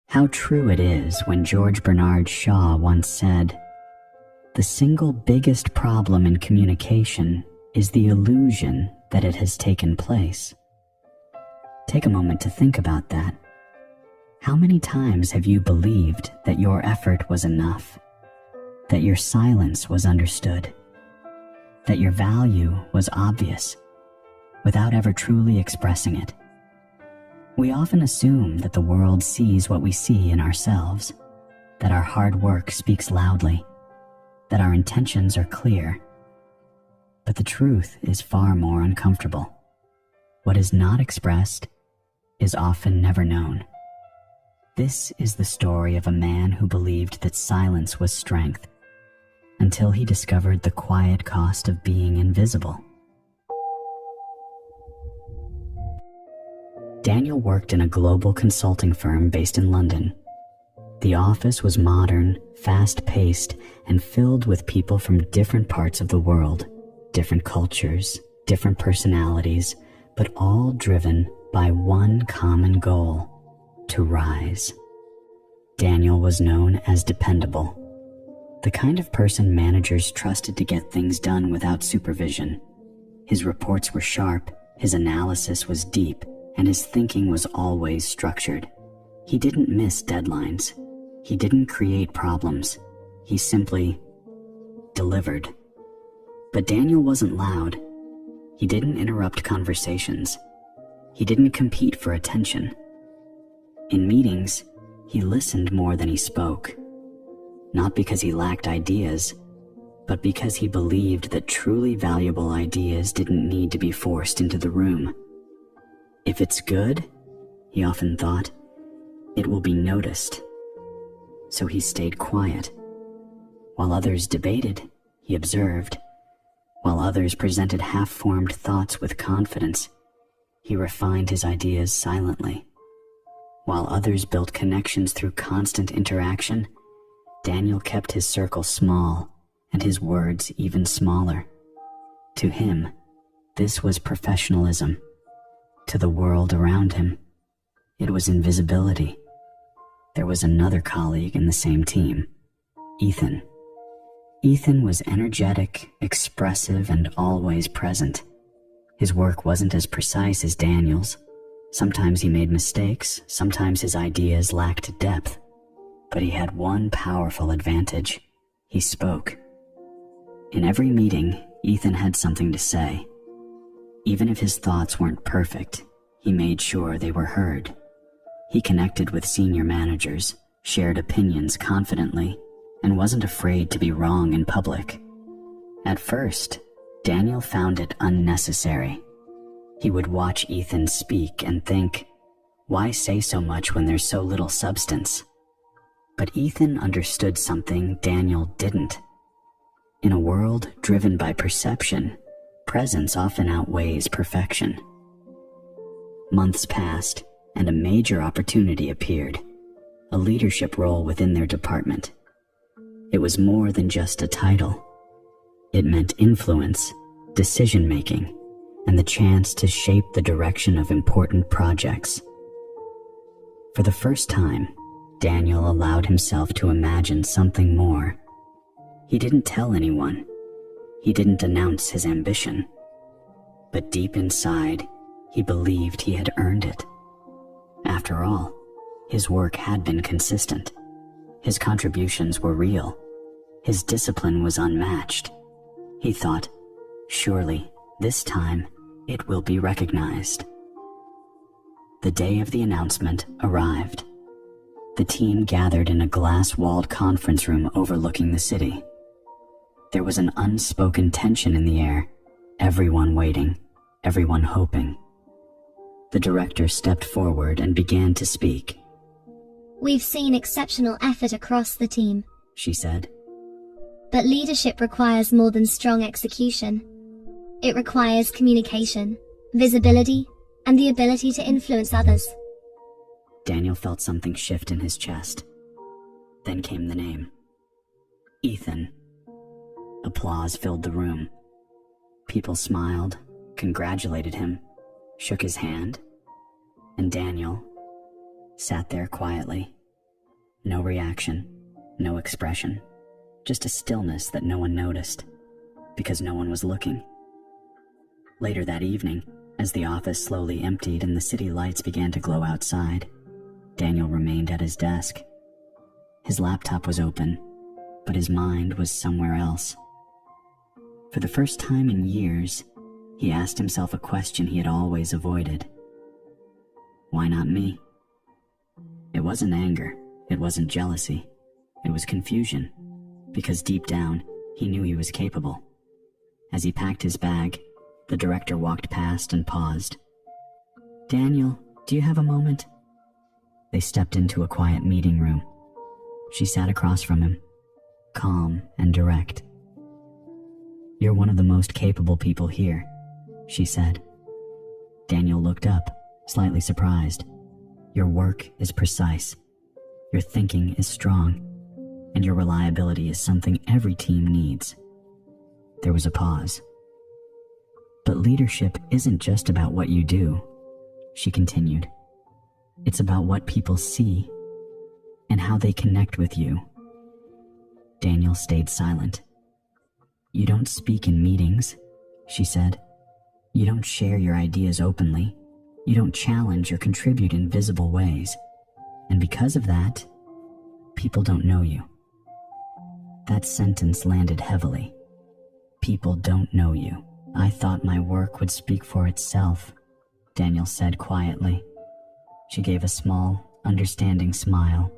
How true it is when George Bernard Shaw once said, "The single biggest problem in communication is the illusion that it has taken place." Take a moment to think about that. How many times have you believed that your effort was enough, that your silence was understood, that your value was obvious, without ever truly expressing it? We often assume that the world sees what we see in ourselves, that our hard work speaks loudly, that our intentions are clear. But the truth is far more uncomfortable. What is not expressed is often never known. This is the story of a man who believed that silence was strength, until he discovered the quiet cost of being invisible. Daniel worked in a global consulting firm based in London. The office was modern, fast-paced, and filled with people from different parts of the world, different cultures, different personalities, but all driven by one common goal: to rise. Daniel was known as dependable, the kind of person managers trusted to get things done without supervision. His reports were sharp, his analysis was deep, and his thinking was always structured. He didn't miss deadlines. He didn't create problems. He simply delivered. But Daniel wasn't loud. He didn't interrupt conversations. He didn't compete for attention. In meetings, he listened more than he spoke. Not because he lacked ideas, but because he believed that truly valuable ideas didn't need to be forced into the room. If it's good, he often thought, it will be noticed. So he stayed quiet. While others debated, he observed. While others presented half-formed thoughts with confidence, he refined his ideas silently. While others built connections through constant interaction, Daniel kept his circle small and his words even smaller. To him, this was professionalism. To the world around him, it was invisibility. There was another colleague in the same team, Ethan. Ethan was energetic, expressive, and always present. His work wasn't as precise as Daniel's. Sometimes he made mistakes, sometimes his ideas lacked depth. But he had one powerful advantage: he spoke. In every meeting, Ethan had something to say. Even if his thoughts weren't perfect, he made sure they were heard. He connected with senior managers, shared opinions confidently, and wasn't afraid to be wrong in public. At first, Daniel found it unnecessary. He would watch Ethan speak and think, why say so much when there's so little substance? But Ethan understood something Daniel didn't. In a world driven by perception, presence often outweighs perfection. Months passed, and a major opportunity appeared, a leadership role within their department. It was more than just a title. It meant influence, decision-making, and the chance to shape the direction of important projects. For the first time, Daniel allowed himself to imagine something more. He didn't tell anyone. He didn't announce his ambition. But deep inside, he believed he had earned it. After all, his work had been consistent. His contributions were real. His discipline was unmatched. He thought, surely, this time, it will be recognized. The day of the announcement arrived. The team gathered in a glass-walled conference room overlooking the city. There was an unspoken tension in the air, everyone waiting, everyone hoping. The director stepped forward and began to speak. "We've seen exceptional effort across the team," she said. "But leadership requires more than strong execution. It requires communication, visibility, and the ability to influence others." Daniel felt something shift in his chest. Then came the name. Ethan. Applause filled the room. People smiled, congratulated him, shook his hand, and Daniel sat there quietly, No reaction, no expression, just a stillness that no one noticed, because no one was looking. Later that evening, as the office slowly emptied and the city lights began to glow outside, Daniel remained at his desk. His laptop was open, but his mind was somewhere else. For the first time in years, he asked himself a question he had always avoided. Why not me? It wasn't anger, it wasn't jealousy, it was confusion, because deep down, he knew he was capable. As he packed his bag, the director walked past and paused. "Daniel, do you have a moment?" They stepped into a quiet meeting room. She sat across from him, calm and direct. "You're one of the most capable people here," she said. Daniel looked up, slightly surprised. "Your work is precise, your thinking is strong, and your reliability is something every team needs." There was a pause. "But leadership isn't just about what you do," she continued. "It's about what people see and how they connect with you." Daniel stayed silent. "You don't speak in meetings," she said. "You don't share your ideas openly. You don't challenge or contribute in visible ways. And because of that, people don't know you." That sentence landed heavily. "People don't know you. I thought my work would speak for itself," Daniel said quietly. She gave a small, understanding smile.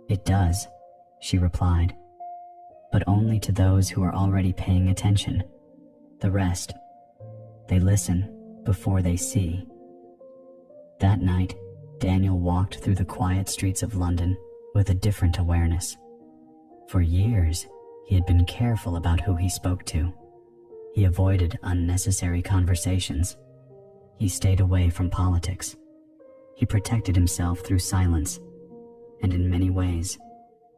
"It does," she replied, "but only to those who are already paying attention. The rest, they listen before they see." That night, Daniel walked through the quiet streets of London with a different awareness. For years, he had been careful about who he spoke to. He avoided unnecessary conversations. He stayed away from politics. He protected himself through silence, and in many ways,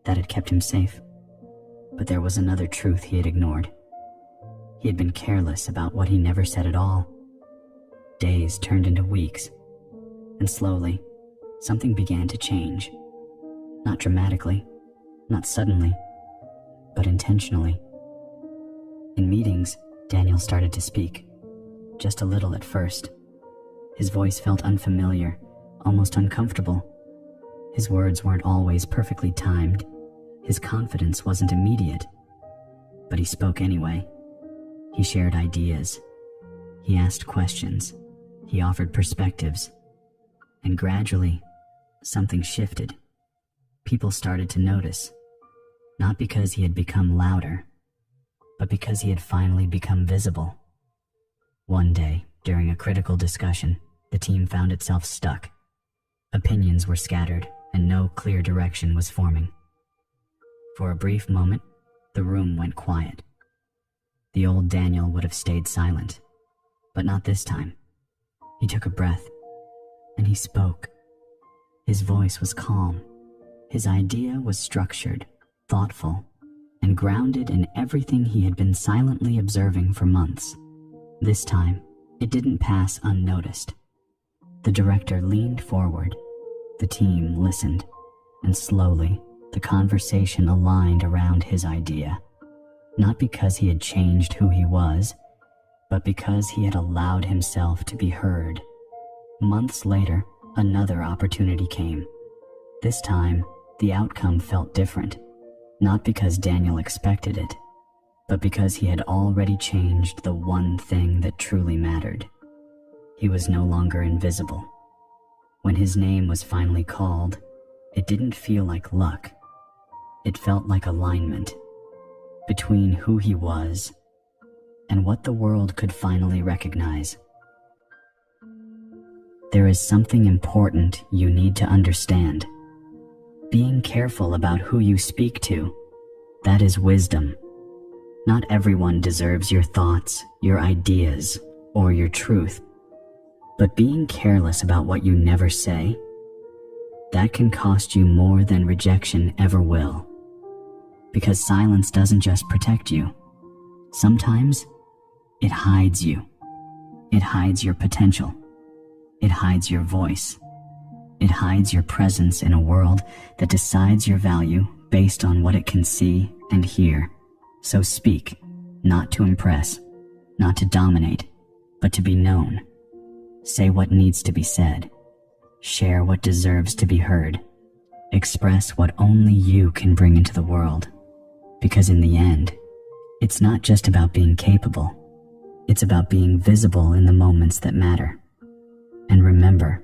that had kept him safe. But there was another truth he had ignored. He had been careless about what he never said at all. Days turned into weeks, and slowly, something began to change. Not dramatically, not suddenly, but intentionally. In meetings, Daniel started to speak, just a little at first. His voice felt unfamiliar, almost uncomfortable. His words weren't always perfectly timed. His confidence wasn't immediate. But he spoke anyway. He shared ideas. He asked questions. He offered perspectives. And gradually, something shifted. People started to notice, not because he had become louder, but because he had finally become visible. One day, during a critical discussion, the team found itself stuck. Opinions were scattered, and no clear direction was forming. For a brief moment, the room went quiet. The old Daniel would have stayed silent, but not this time. He took a breath, and he spoke. His voice was calm. His idea was structured, thoughtful, and grounded in everything he had been silently observing for months. This time, it didn't pass unnoticed. The director leaned forward. The team listened, and slowly, the conversation aligned around his idea. Not because he had changed who he was, but because he had allowed himself to be heard. Months later, another opportunity came. This time, the outcome felt different. Not because Daniel expected it, but because he had already changed the one thing that truly mattered. He was no longer invisible. When his name was finally called, it didn't feel like luck. It felt like alignment between who he was and what the world could finally recognize. There is something important you need to understand. Being careful about who you speak to, that is wisdom. Not everyone deserves your thoughts, your ideas, or your truth. But being careless about what you never say, that can cost you more than rejection ever will. Because silence doesn't just protect you. Sometimes, it hides you. It hides your potential. It hides your voice. It hides your presence in a world that decides your value based on what it can see and hear. So speak, not to impress, not to dominate, but to be known. Say what needs to be said. Share what deserves to be heard. Express what only you can bring into the world. Because in the end, it's not just about being capable. It's about being visible in the moments that matter. And remember,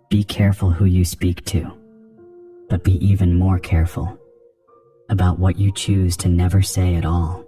be careful who you speak to, but be even more careful about what you choose to never say at all.